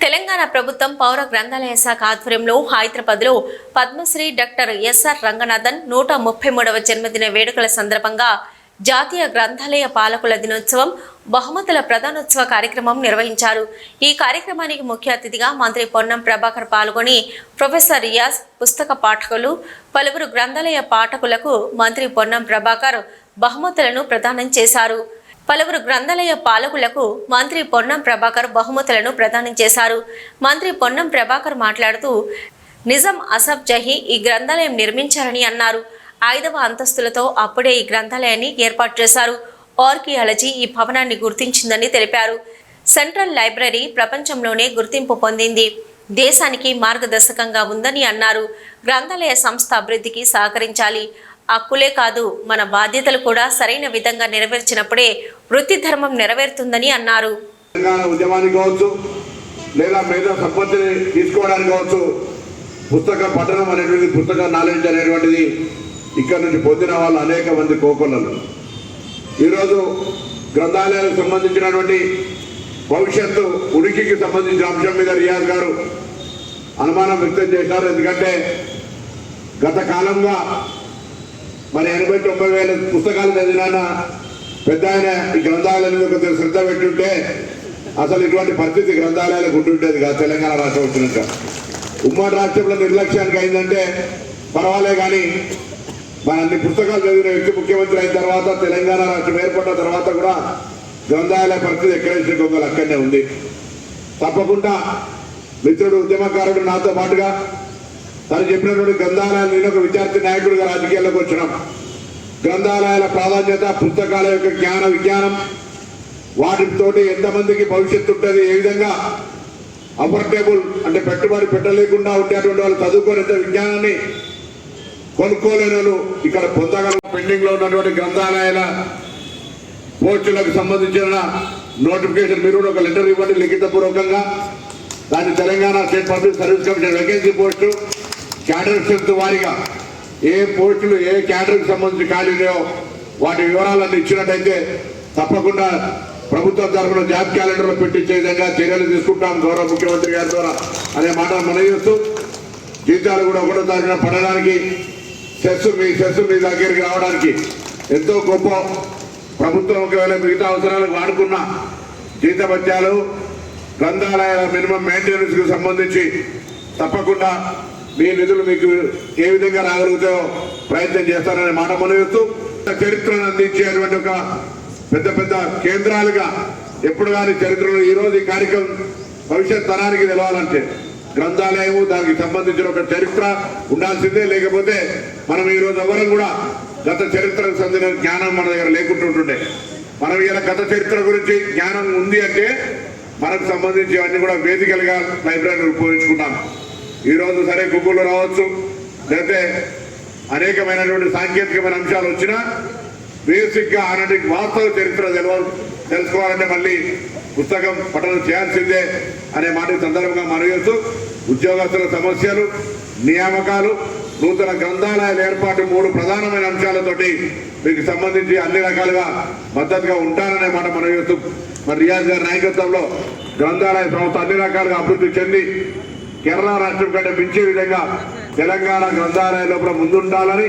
తెలంగాణ ప్రభుత్వం పౌర గ్రంథాలయ శాఖ ఆధ్వర్యంలో హైదరాబాద్లో పద్మశ్రీ డాక్టర్ ఎస్ఆర్ రంగనాథన్ 133వ జన్మదిన వేడుకల సందర్భంగా జాతీయ గ్రంథాలయ పాలకుల దినోత్సవం బహుమతుల ప్రదానోత్సవ కార్యక్రమం నిర్వహించారు. ఈ కార్యక్రమానికి ముఖ్య అతిథిగా మంత్రి పొన్నం ప్రభాకర్ పాల్గొని ప్రొఫెసర్ రియాజ్, పుస్తక పాఠకులు, పలువురు గ్రంథాలయ పాఠకులకు మంత్రి పొన్నం ప్రభాకర్ బహుమతులను ప్రదానం చేశారు. పలువురు గ్రంథాలయ పాలకులకు మంత్రి పొన్నం ప్రభాకర్ బహుమతులను ప్రదానం చేశారు. మంత్రి పొన్నం ప్రభాకర్ మాట్లాడుతూ నిజాం అసఫ్ జహీ ఈ గ్రంథాలయం నిర్మించారని అన్నారు. 5వ అంతస్తులతో అప్పుడే ఈ గ్రంథాలయాన్ని ఏర్పాటు చేశారు. ఆర్కియాలజీ ఈ భవనాన్ని గుర్తించిందని తెలిపారు. సెంట్రల్ లైబ్రరీ ప్రపంచంలోనే గుర్తింపు పొందింది, దేశానికి మార్గదర్శకంగా ఉందని అన్నారు. గ్రంథాలయ సంస్థ అభివృద్ధికి సహకరించాలి. హక్కులే కాదు, మన బాధ్యతలు కూడా సరైన విధంగా నెరవేర్చినప్పుడే వృత్తి ధర్మం నెరవేరుతుందని అన్నారు. ఉద్యమానికి కావచ్చు లేదా మేధా సంపత్తిని తీసుకోవడానికి కావచ్చు, పుస్తక పఠనం అనేటువంటి పుస్తక నాలెడ్జ్ అనేటువంటిది ఇక్కడ నుంచి పొందిన వాళ్ళు అనేక మంది కోకొల్లలు. ఈరోజు గ్రంథాలయాలకు సంబంధించినటువంటి భవిష్యత్తు ఉనికికి సంబంధించిన అంశం మీద రియాజ్ గారు అనుమానం వ్యక్తం చేశారు. ఎందుకంటే గత కాలంగా మరి 80-90 వేల పుస్తకాలు చదివిన పెద్ద ఆయన ఈ గ్రంథాలయాల మీద కొద్దిగా శ్రద్ధ పెట్టుంటే అసలు ఇటువంటి పరిస్థితి గ్రంథాలయాలకు ఉంటుండేది కాదు. తెలంగాణ రాష్ట్రం వచ్చినాక ఉమ్మడి రాష్ట్రంలో నిర్లక్ష్యానికి అయిందంటే పర్వాలే, కానీ మన అన్ని పుస్తకాలు చదివిన వ్యక్తి ముఖ్యమంత్రి అయిన తర్వాత తెలంగాణ రాష్ట్రం ఏర్పడిన తర్వాత కూడా గ్రంథాలయ పరిస్థితి ఎక్కడేసిన గొంగలు అక్కడనే ఉంది. తప్పకుండా మిత్రుడు ఉద్యమకారుడు నాతో పాటుగా తను చెప్పినటువంటి గ్రంథాలయాలు, నేను ఒక విద్యార్థి నాయకుడిగా రాజకీయాల్లోకి వచ్చినాం. గ్రంథాలయాల ప్రాధాన్యత, పుస్తకాల యొక్క జ్ఞాన విజ్ఞానం, వాటితోటి ఎంతమందికి భవిష్యత్తు ఉంటుంది, ఏ విధంగా అఫోర్డబుల్ అంటే పెట్టుబడి పెట్టలేకుండా ఉండేటువంటి వాళ్ళు చదువుకునేంత విజ్ఞానాన్ని కొనుక్కోలేని వాళ్ళు ఇక్కడ పొందగల. పెండింగ్ లో ఉన్నటువంటి గ్రంథాలయాల పోస్టులకు సంబంధించిన నోటిఫికేషన్ మీరు ఒక లెటర్ ఇవ్వండి లిఖితపూర్వకంగా. దాన్ని Telangana state public service commission vacancy post cadre strength వారిగా ఏ పోస్టులు ఏ క్యాడర్కి సంబంధించి ఖాళీ ఉన్నాయో వాటి వివరాలన్నీ ఇచ్చినట్టయితే తప్పకుండా ప్రభుత్వం తరఫున జాబ్ క్యాలెండర్లో పెట్టించే విధంగా చర్యలు తీసుకుంటాం గౌరవ ముఖ్యమంత్రి గారి ద్వారా అనే మాట మనవిస్తూ, జీతాలు కూడా 1వ తారీఖున పడడానికి, సెస్ మీ దగ్గరికి రావడానికి ఎంతో గొప్ప ప్రభుత్వం ఒకవేళ మిగతా అవసరాలకు వాడుకున్న జీతభత్యాలు, గ్రంథాలయాల మినిమం మెయింటెనెన్స్కి సంబంధించి తప్పకుండా మీ నిధులు మీకు ఏ విధంగా రాగలుగుతాయో ప్రయత్నం చేస్తారనే మాట మనవిస్తూ, చరిత్రను అందించేటువంటి ఒక పెద్ద పెద్ద కేంద్రాలుగా ఎప్పుడు కానీ చరిత్రలో ఈరోజు ఈ కార్యక్రమం భవిష్యత్ తరానికి తెలవాలంటే గ్రంథాలయము దానికి సంబంధించిన ఒక చరిత్ర ఉండాల్సిందే. లేకపోతే మనం ఈరోజు ఎవరం కూడా గత చరిత్రకు సంబంధించిన జ్ఞానం మన దగ్గర లేకుంటుంటుండే. మనం ఇలా గత చరిత్ర గురించి జ్ఞానం ఉంది అంటే మనకు సంబంధించి అన్ని కూడా వేదికలుగా లైబ్రరీని ఉపయోగించుకుంటాం. ఈరోజు సరే గూగుల్లో రావచ్చు, లేకపోతే అనేకమైనటువంటి సాంకేతికమైన అంశాలు వచ్చినా బేసిక్గా ఆనాటి వాస్తవ చరిత్ర తెలుసుకోవాలంటే మళ్ళీ పుస్తకం పఠనం చేయాల్సిందే అనే మాట సందర్భంగా మనవేస్తూ, ఉద్యోగస్తుల సమస్యలు, నియామకాలు, నూతన గ్రంథాలయాల ఏర్పాటు 3 ప్రధానమైన అంశాలతోటి మీకు సంబంధించి అన్ని రకాలుగా మద్దతుగా ఉంటారనే మాట మనవేస్తూ, మరి రియాజ్ గారి నాయకత్వంలో గ్రంథాలయ సంస్థ అన్ని రకాలుగా అభివృద్ధి చెంది కేరళ రాష్ట్రం కంటే మించే విధంగా తెలంగాణ గ్రంథాలయ లోపల ముందుండాలని